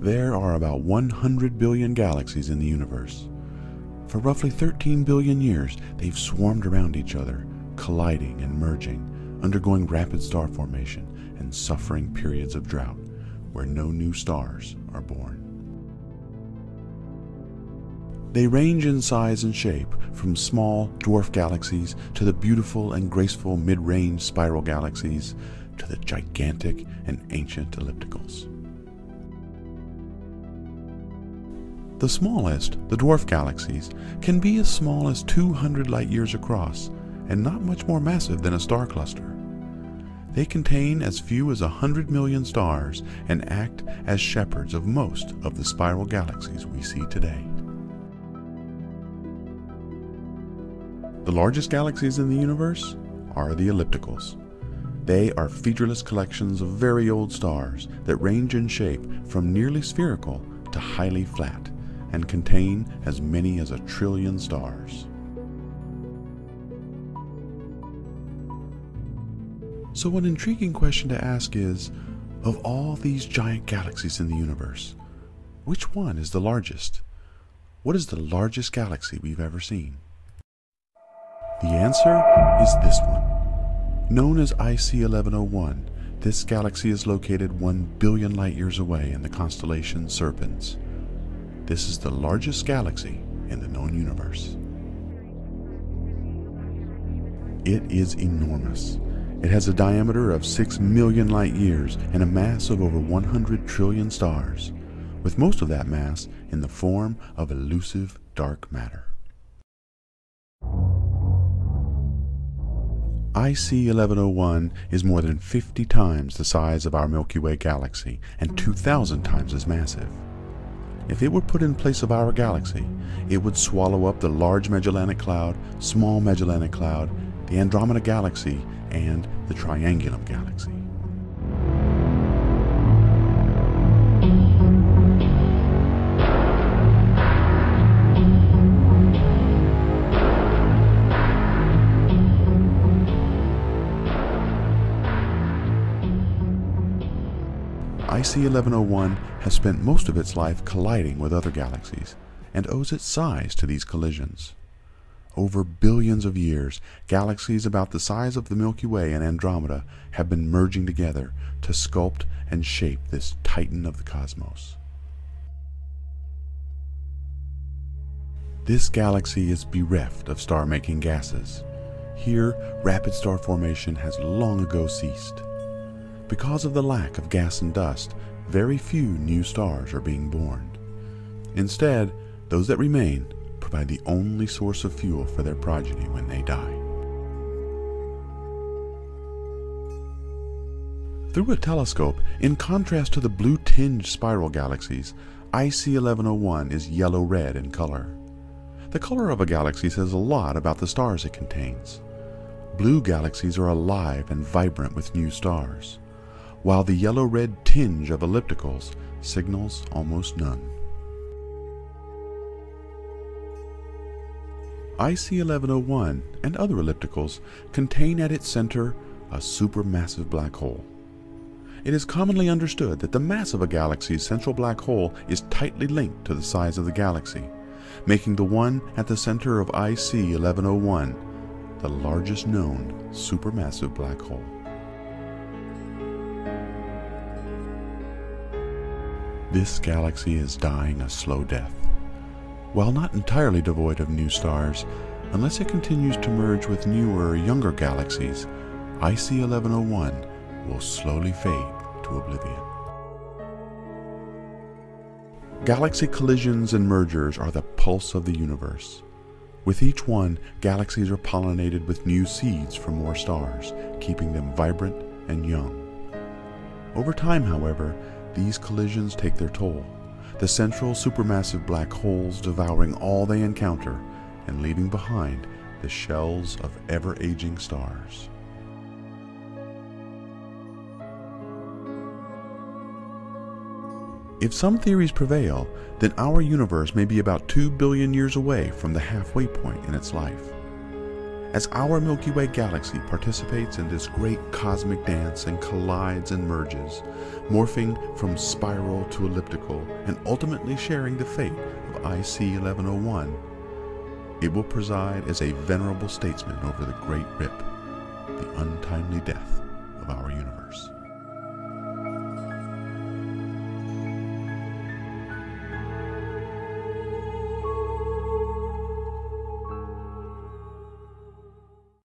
There are about 100 billion galaxies in the universe. For roughly 13 billion years, they've swarmed around each other, colliding and merging, undergoing rapid star formation and suffering periods of drought, where no new stars are born. They range in size and shape, from small dwarf galaxies to the beautiful and graceful mid-range spiral galaxies to the gigantic and ancient ellipticals. The smallest, the dwarf galaxies, can be as small as 200 light-years across and not much more massive than a star cluster. They contain as few as 100 million stars and act as shepherds of most of the spiral galaxies we see today. The largest galaxies in the universe are the ellipticals. They are featureless collections of very old stars that range in shape from nearly spherical to highly flat, and contain as many as 1 trillion stars. So an intriguing question to ask is, of all these giant galaxies in the universe, which one is the largest? What is the largest galaxy we've ever seen? The answer is this one. Known as IC 1101, this galaxy is located 1 billion light-years away in the constellation Serpens. This is the largest galaxy in the known universe. It is enormous. It has a diameter of 6 million light-years and a mass of over 100 trillion stars, with most of that mass in the form of elusive dark matter. IC 1101 is more than 50 times the size of our Milky Way galaxy and 2,000 times as massive. If it were put in place of our galaxy, it would swallow up the Large Magellanic Cloud, Small Magellanic Cloud, the Andromeda Galaxy, and the Triangulum Galaxy. IC 1101 has spent most of its life colliding with other galaxies and owes its size to these collisions. Over billions of years, galaxies about the size of the Milky Way and Andromeda have been merging together to sculpt and shape this titan of the cosmos. This galaxy is bereft of star-making gases. Here, rapid star formation has long ago ceased. Because of the lack of gas and dust, very few new stars are being born. Instead, those that remain provide the only source of fuel for their progeny when they die. Through a telescope, in contrast to the blue-tinged spiral galaxies, IC 1101 is yellow-red in color. The color of a galaxy says a lot about the stars it contains. Blue galaxies are alive and vibrant with new stars, while the yellow-red tinge of ellipticals signals almost none. IC 1101 and other ellipticals contain at its center a supermassive black hole. It is commonly understood that the mass of a galaxy's central black hole is tightly linked to the size of the galaxy, making the one at the center of IC 1101 the largest known supermassive black hole. This galaxy is dying a slow death. While not entirely devoid of new stars, unless it continues to merge with newer, younger galaxies, IC 1101 will slowly fade to oblivion. Galaxy collisions and mergers are the pulse of the universe. With each one, galaxies are pollinated with new seeds from more stars, keeping them vibrant and young. Over time, however, these collisions take their toll, the central supermassive black holes devouring all they encounter and leaving behind the shells of ever-aging stars. If some theories prevail, then our universe may be about 2 billion years away from the halfway point in its life. As our Milky Way galaxy participates in this great cosmic dance and collides and merges, morphing from spiral to elliptical and ultimately sharing the fate of IC 1101, it will preside as a venerable statesman over the Great Rip, the untimely death of our universe.